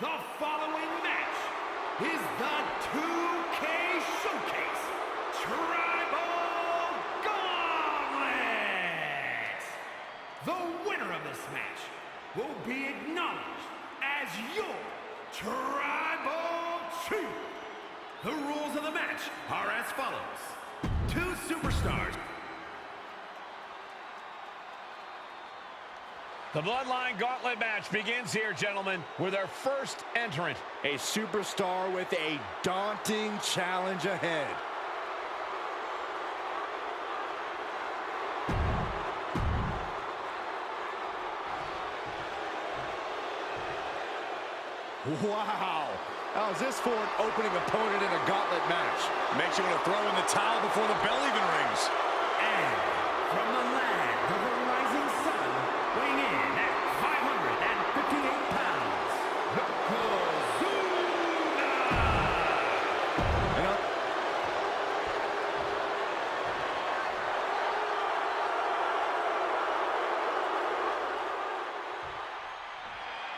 The following match is the 2K Showcase Tribal Gauntlet. The winner of this match will be acknowledged as your Tribal Chief. The rules of the match are as follows. 2 superstars. The Bloodline Gauntlet match begins here, gentlemen, with our first entrant. A superstar with a daunting challenge ahead. Wow! How's this for an opening opponent in a gauntlet match? Makes you want to throw in the towel before the bell even rings. And from the land of the rising sun, weighing in at 558 pounds, Yokozuna! Hang on.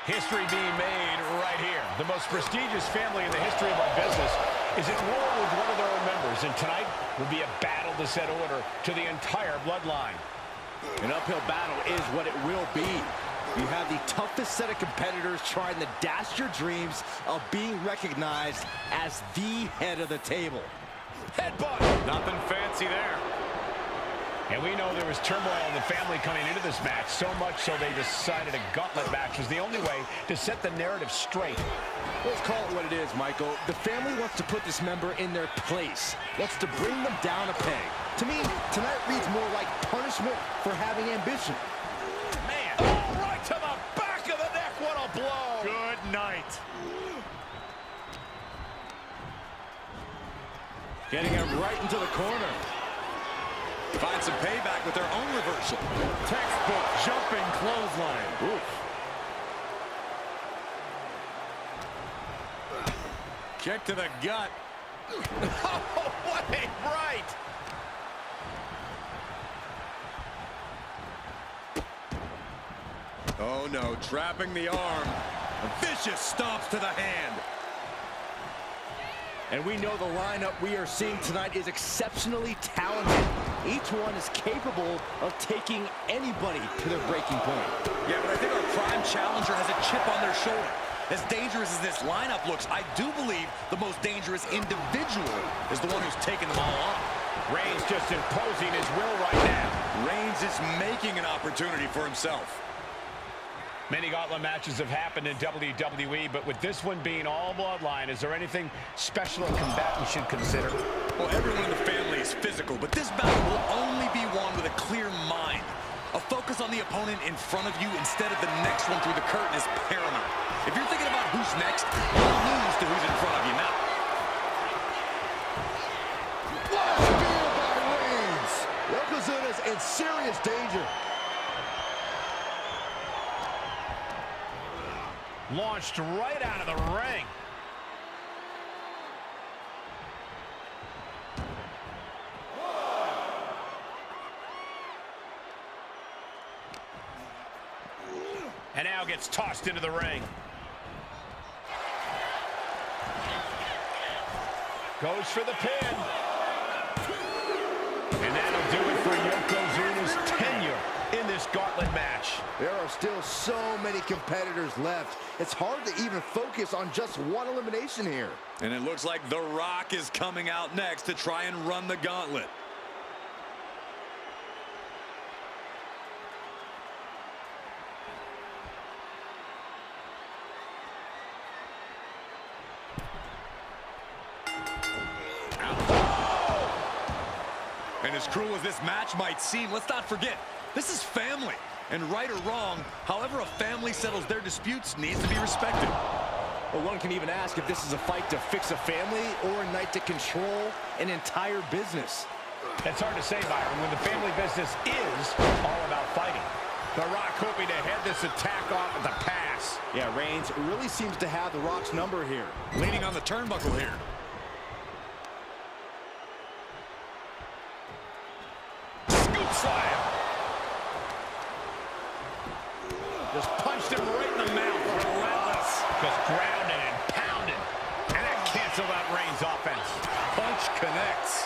History being made right here. The most prestigious family in the history of our business is at war with one of their own members, and tonight will be a battle to set order to the entire bloodline. An uphill battle is what it will be. You have the toughest set of competitors trying to dash your dreams of being recognized as the head of the table. Headbutt! Nothing fancy there. And we know there was turmoil in the family coming into this match, so much so they decided a gauntlet match was the only way to set the narrative straight. Let's call it what it is, Michael. The family wants to put this member in their place, wants to bring them down a peg. To me, tonight reads more like punishment for having ambition. Man, oh, right to the back of the neck, what a blow! Good night. Getting him right into the corner. Find some payback with their own reversal. Textbook jumping clothesline. Oof. Kick to the gut. Oh, what a right! Oh no, trapping the arm. Vicious stomps to the hand. And we know the lineup we are seeing tonight is exceptionally talented. Each one is capable of taking anybody to their breaking point. Yeah, but I think our prime challenger has a chip on their shoulder. As dangerous as this lineup looks, I do believe the most dangerous individual is the one who's taking them all on. Reigns just imposing his will right now. Reigns is making an opportunity for himself. Many gauntlet matches have happened in WWE, but with this one being all bloodline, is there anything special a combatant should consider? Well, everyone in the family is physical, but this battle will only be won with a clear mind. A focus on the opponent in front of you instead of the next one through the curtain is paramount. If you're thinking about who's next, you'll lose to who's in front of you now. What a spear by Reigns! Yokozuna's in serious danger. Launched right out of the ring. And now gets tossed into the ring. Goes for the pin. And that'll do it for Yokozuna's tenure in this gauntlet match. There are still so many competitors left. It's hard to even focus on just one elimination here. And it looks like The Rock is coming out next to try and run the gauntlet. And And as cruel as this match might seem, let's not forget, this is family. And right or wrong, however a family settles their disputes needs to be respected. Well, one can even ask if this is a fight to fix a family or a night to control an entire business. It's hard to say, Byron, when the family business is all about fighting. The Rock hoping to head this attack off at the pass. Yeah, Reigns really seems to have The Rock's number here. Leaning on the turnbuckle here. Scoop slam. Just punched him right in the mouth. Relentless. Just grounding and pounding. And that canceled out Reigns' offense. Punch connects.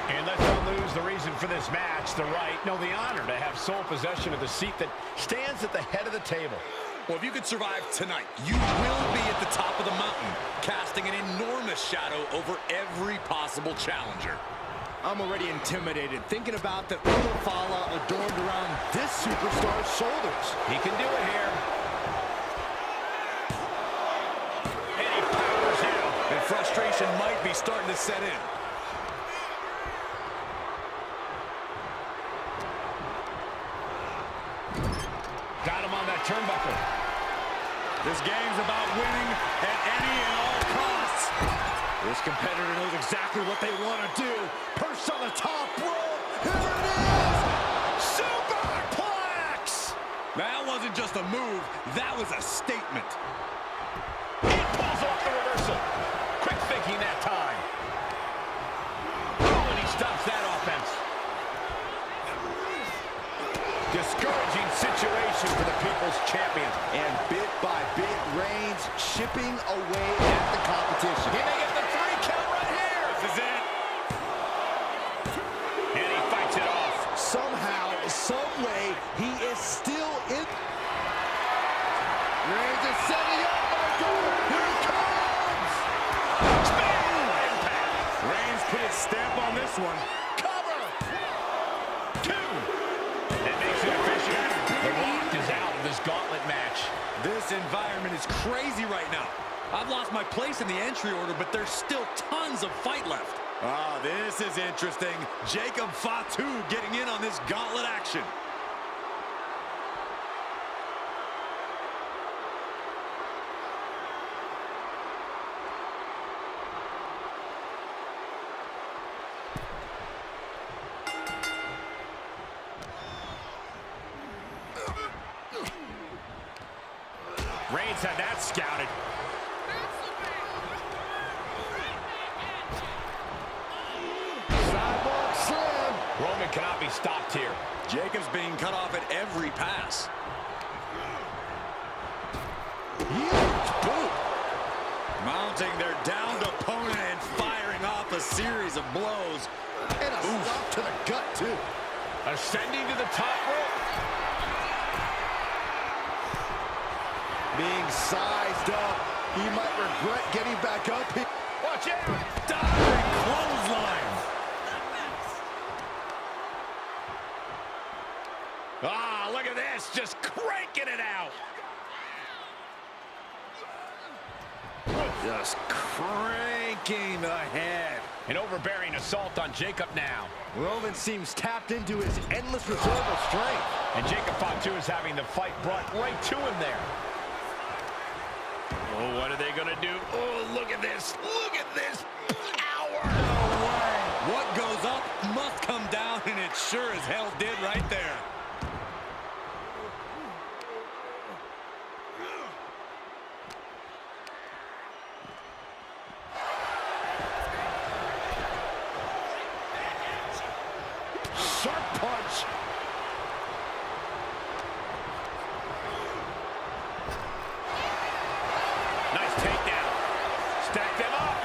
And let's not lose the reason for this match, the right, no, the honor to have sole possession of the seat that stands at the head of the table. Well, if you could survive tonight, you will be at the top of the mountain, casting an enormous shadow over every possible challenger. I'm already intimidated thinking about the Ulafala adorned around this superstar's shoulders. He can do it here. And he powers him. And frustration might be starting to set in. Got him on that turnbuckle. This game's about winning at any and all costs. This competitor knows exactly what they want to do. Perched on the top rope. Here it is! Superplex! That wasn't just a move, that was a statement. He pulls off the reversal. Quick thinking that time. Oh, and he stops that offense. Discouraging situation for the People's Champion. And bit by bit, Reigns chipping away at the competition. He may get the 3 count right here. This is it. And he fights it off. Somehow, some way, he is still in. Reigns is setting up. Here he comes. Impact. Reigns put his stamp on this one. Cover. 2. That makes it official. The Rock is out of this gauntlet match. This environment is crazy right now. I've lost my place in the entry order, but there's still tons of fight left. Ah, this is interesting. Jacob Fatu getting in on this gauntlet action. Reigns had that scouted. Sidewalk slam. Roman cannot be stopped here. Jacob's being cut off at every pass. Huge boot. Mounting their downed opponent and firing off a series of blows. And a stop to the gut, too. Ascending to the top rope. Being sized up. He might regret getting back up here. Watch out. Diving clothesline. Ah, look at this. Just cranking it out. Just cranking ahead. An overbearing assault on Jacob now. Roman seems tapped into his endless reserve of strength. And Jacob Fatu is having the fight brought right to him there. Oh, what are they going to do? Oh, look at this. Look at this power. No way. What goes up must come down, and it sure as hell did right there. Sharp punch. Nice takedown. Stack them up.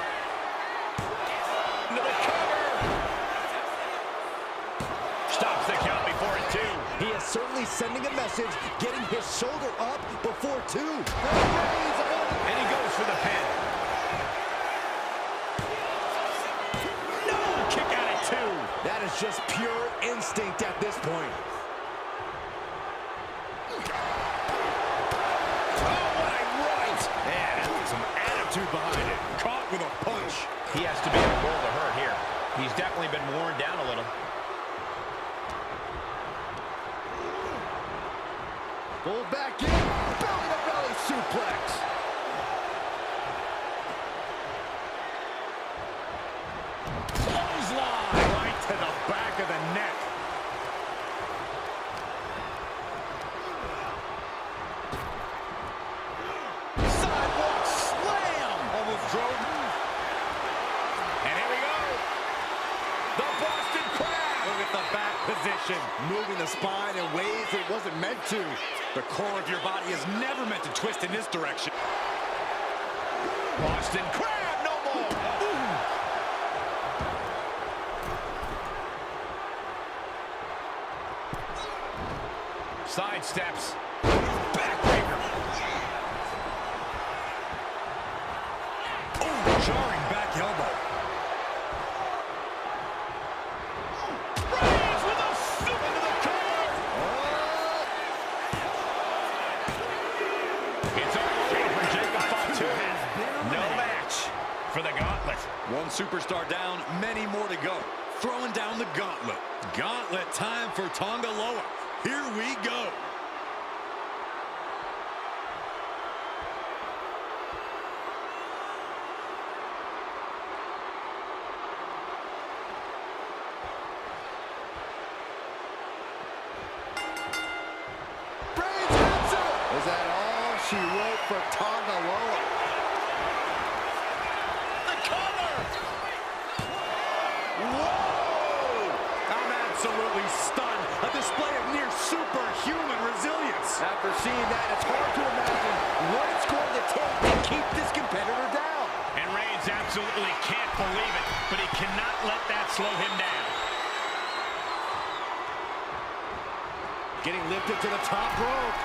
Into the cover. Stops the count before it 2. He is certainly sending a message, getting his shoulder up before 2. And he goes for the pin. No, kick out at 2. That is just pure instinct at this point. Some attitude behind it. Caught with a punch. He has to be in a world of hurt here. He's definitely been worn down a little. Pull back in, belly-to-belly suplex. Clothesline right to the back of the neck. Sidewalk slam. Almost drove. And here we go. The Boston Crab. Look at the back position. Moving the spine in ways it wasn't meant to. The core of your body is never meant to twist in this direction. Boston Crab, no more. Side steps. Backbreaker. Oh, jarring back elbow. Reigns with a super to the core. It's over for Jacob Fatu. No match for the Gauntlet. One superstar down, many more to go. Throwing down the Gauntlet. Gauntlet time for Tonga Loa. Here we go. Is that all she wrote for Tonga Loa? The cover. Whoa! I'm absolutely stunned. A display of near superhuman resilience. After seeing that, it's hard to imagine what it's going to take to keep this competitor down. And Reigns absolutely can't believe it, but he cannot let that slow him down. Getting lifted to the top rope.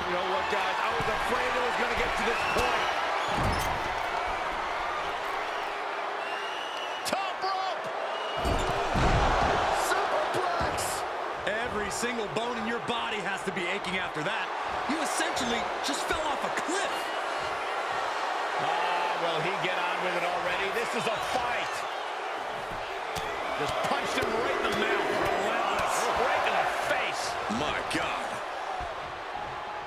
You know what, guys? I was afraid it was going to get to this point. Top rope! Superplex! Every single bone in your body has to be aching after that. You essentially just fell off a cliff. Will he get on with it already? This is a fight. Just punched him right in the mouth. Relentless. Right in the face. My God.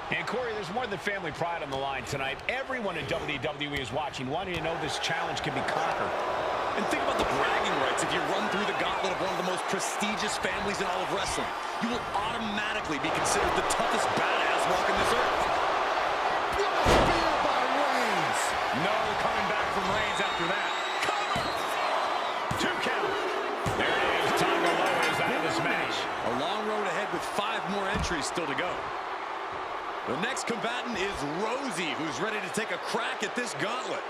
And Corey, there's more than family pride on the line tonight. Everyone in WWE is watching, wanting to know this challenge can be conquered. And think about the bragging rights. If you run through the gauntlet of one of the most prestigious families in all of wrestling, you will automatically be considered the toughest badass walking this earth. What a spear by Reigns! No coming back from Reigns after that. Cover! 2 count. There it is. Tonga Loa is out of this match. A long road ahead with 5 more entries still to go. The next combatant is Rosie, who's ready to take a crack at this gauntlet.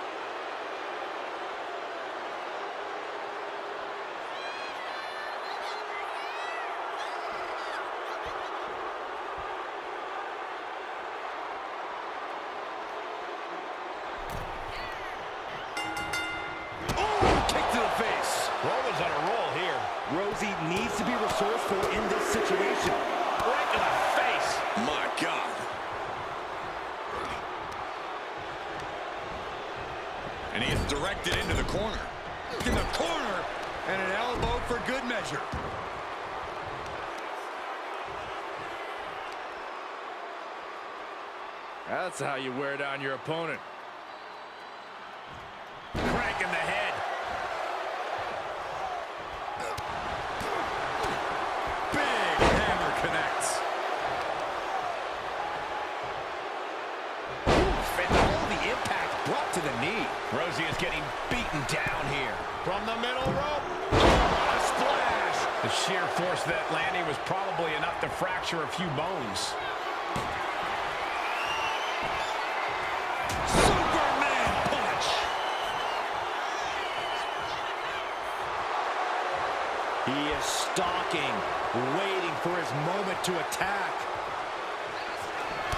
Oh, kick to the face. Roman's on a roll here. Rosie needs to be resourceful in this situation. Right in the face. My God. And he is directed into the corner. In the corner, and an elbow for good measure. That's how you wear down your opponent. Crank in the head. Big hammer connects. And all the impact brought to the knee. Rosie is getting beaten down here. From the middle rope. Oh, a splash. The sheer force of that landing was probably enough to fracture a few bones. Superman punch. He is stalking, waiting for his moment to attack.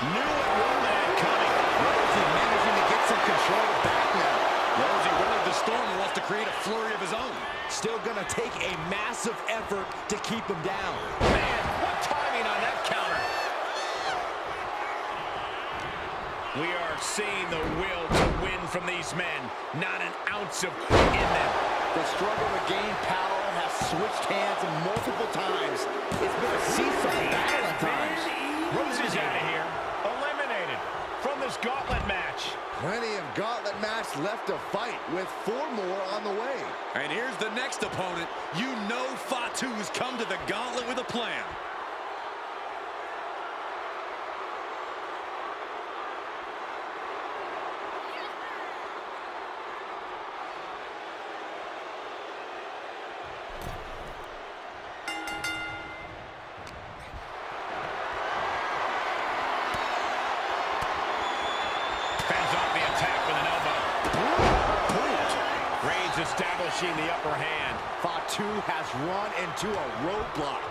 Knew it wasn't that coming. Rosie managing to get some control back now. Rosie weathered the storm and wants to create a flurry of his own. Still gonna take a massive effort to keep him down. Man, what timing on that counter. We are seeing the will to win from these men. Not an ounce of quit in them. The struggle to gain power has switched hands multiple times. It's been a seesaw battle at times. Rose's out of here. Eliminated from this gauntlet match. Plenty of gauntlet match left to fight with 4 more on the way. And here's the next opponent. You know Fatu's come to the gauntlet with a plan. Establishing the upper hand. Fatu has run into a roadblock.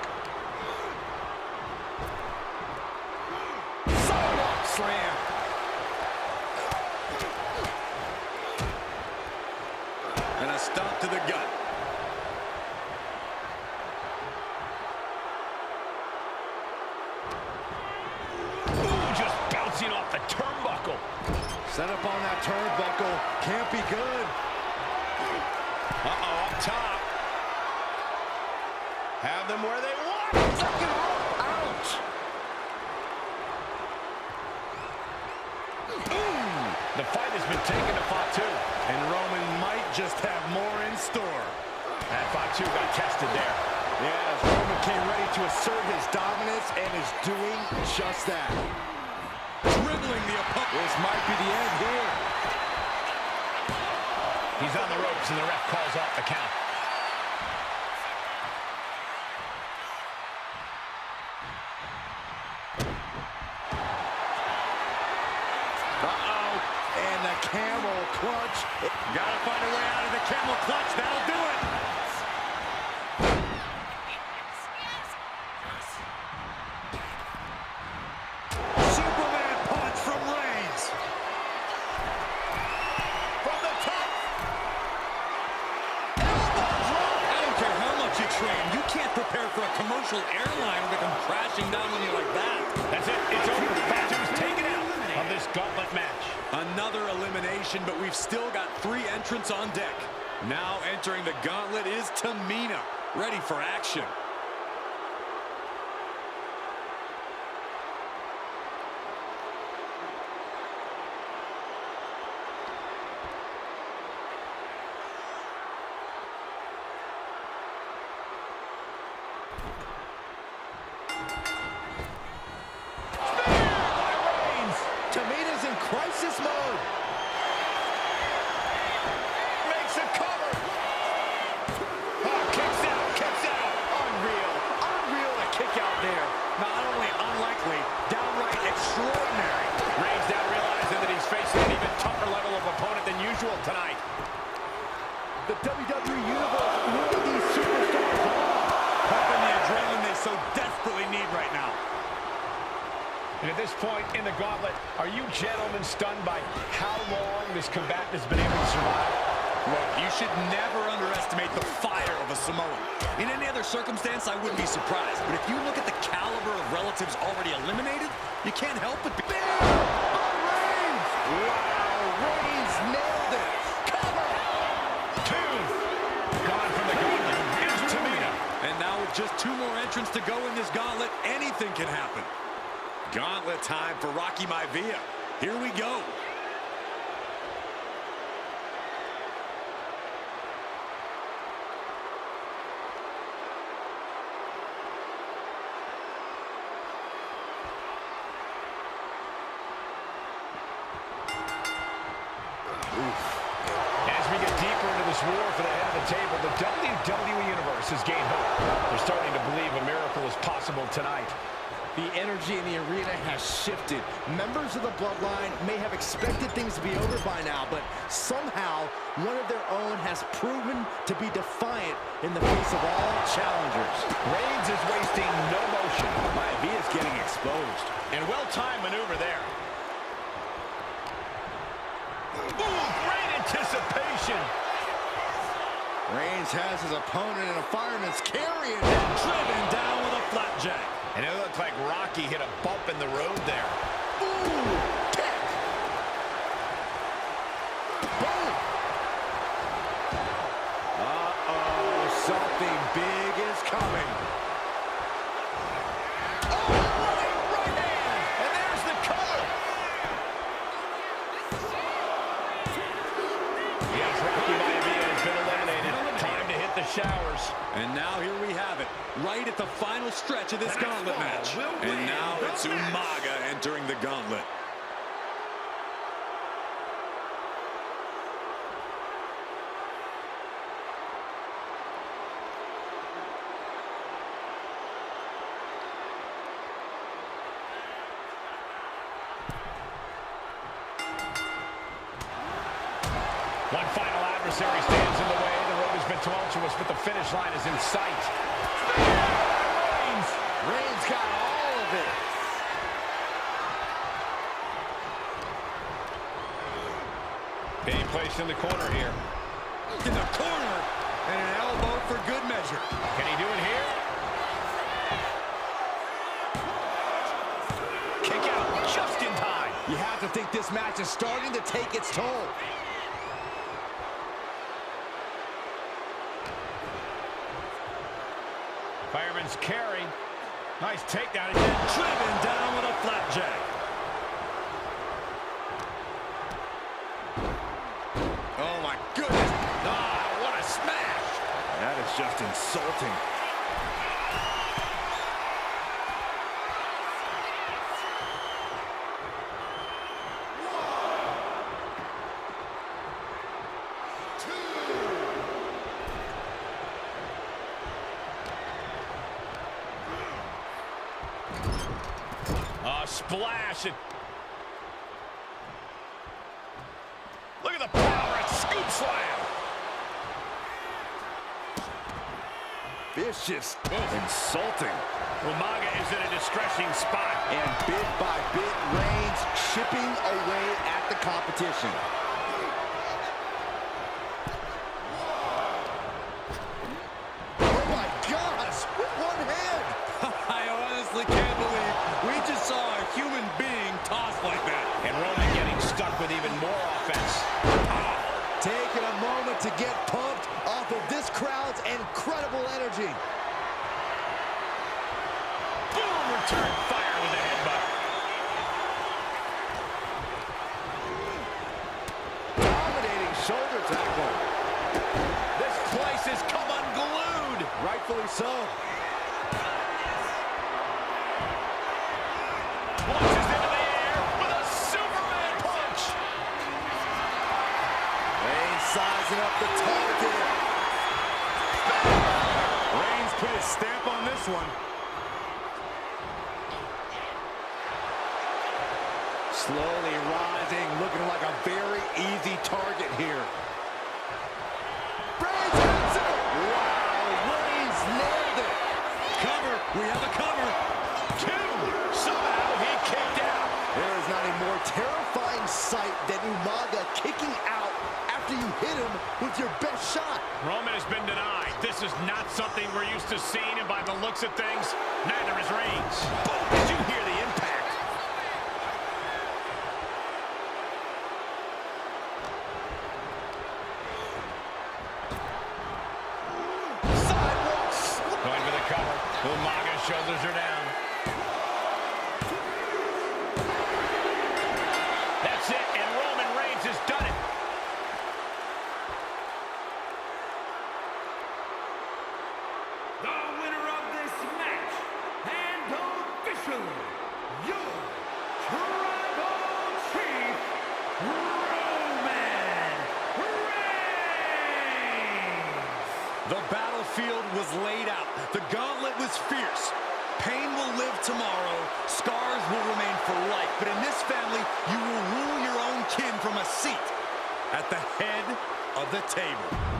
Sidewalk slam. And a stomp to the gut. Ooh, just bouncing off the turnbuckle. Set up on that turnbuckle. Can't be good. Uh-oh, up top. Have them where they want. Second rope. Ouch. Ooh, the fight has been taken to Fatu. And Roman might just have more in store. And Fatu got tested there. Yes, Roman came ready to assert his dominance and is doing just that. Dribbling the opponent. This might be the end here. He's on the ropes, and the ref calls off the count. Uh-oh. And the camel clutch. Gotta find a way out of the camel clutch. That'll do it. Superman punch from Reigns. From the top. I don't care how much you train. You can't prepare for a commercial airliner to come crashing down on you like that. That's it. It's over. Fatu's taken out of this gauntlet match. Another elimination, but we've still got 3 entrants on deck. Now entering the gauntlet is Tamina, ready for action. Tamina's in crisis mode. Makes a cover. Oh, kicks out. Unreal. Unreal a kick out there. Not only unlikely, downright extraordinary. Reigns now realizing that he's facing an even tougher level of opponent than usual tonight. The WWE Universe winning these superstars off. Pumping the adrenaline they so desperately need right now. And at this point in the gauntlet, are you gentlemen stunned by how long this combatant has been able to survive? Look, you should never underestimate the fire of a Samoan. In any other circumstance, I wouldn't be surprised. But if you look at the caliber of relatives already eliminated, you can't help but be... Reigns! Wow, Reigns nailed it. Cover! 2. Gone from the gauntlet. Here's Tamina. And now with just 2 more entrants to go in this gauntlet, anything can happen. Gauntlet time for Rocky Maivia. Here we go. As we get deeper into this war for the head of the table, the WWE Universe has gained hope. They're starting to believe a miracle is possible tonight. The energy in the arena has shifted. Members of the Bloodline may have expected things to be over by now, but somehow one of their own has proven to be defiant in the face of all challengers. Reigns is wasting no motion. Maivia's getting exposed. And well-timed maneuver there. Ooh, great anticipation. Reigns has his opponent in a fireman's carry and Driven down with a flapjack. And it looked like Rocky hit a bump in the road there. ooh, kick. Boom. And now here we have it, right at the final stretch of this gauntlet match. And now it's Umaga entering the gauntlet. One final adversary stands in the way. The road has been tumultuous, but the finish line is in sight. Reigns got all of it. Being placed in the corner here. In the corner, and an elbow for good measure. Can he do it here? Kick out just in time. You have to think this match is starting to take its toll. Fireman's carry. Nice takedown. Driven down with a flapjack. Oh, my goodness. Ah, what a smash. That is just insulting. Splash it. Look at the power and scoop slam. Vicious. Insulting. Umaga is in a distressing spot. And bit by bit, Reigns chipping away at the competition. Oh my gosh, with one hand. I honestly can't believe we just saw a human being tossed like that. And Roman getting stuck with even more offense. Taking a moment to get pumped off of this crowd's incredible energy. Boom, return fire with a headbutt. Dominating shoulder tackle. This place has come unglued. Rightfully so. Launches into the air with a Superman punch. Reigns sizing up the target. Reigns put his stamp on this one. Slowly rising, looking like a very easy target here. Reigns hits it! Wow, Reigns nailed it! Cover, we have a cover. Two. Somehow he kicked out. There is not a more terrifying sight than Umaga kicking out after you hit him with your best shot. Roman has been denied. This is not something we're used to seeing, and by the looks of things, neither is Reigns. Boom! Did you hear the impact? Going for the cover. Umaga's shoulders are down. That's it, and Roman Reigns has done it. The winner of this match, and officially, your Tribal Chief, Roman Reigns! The battlefield was laid out. The gauntlet was fierce. Pain will live tomorrow. Scars will remain for life. But in this family, you will rule your own kin from a seat at the head of the table.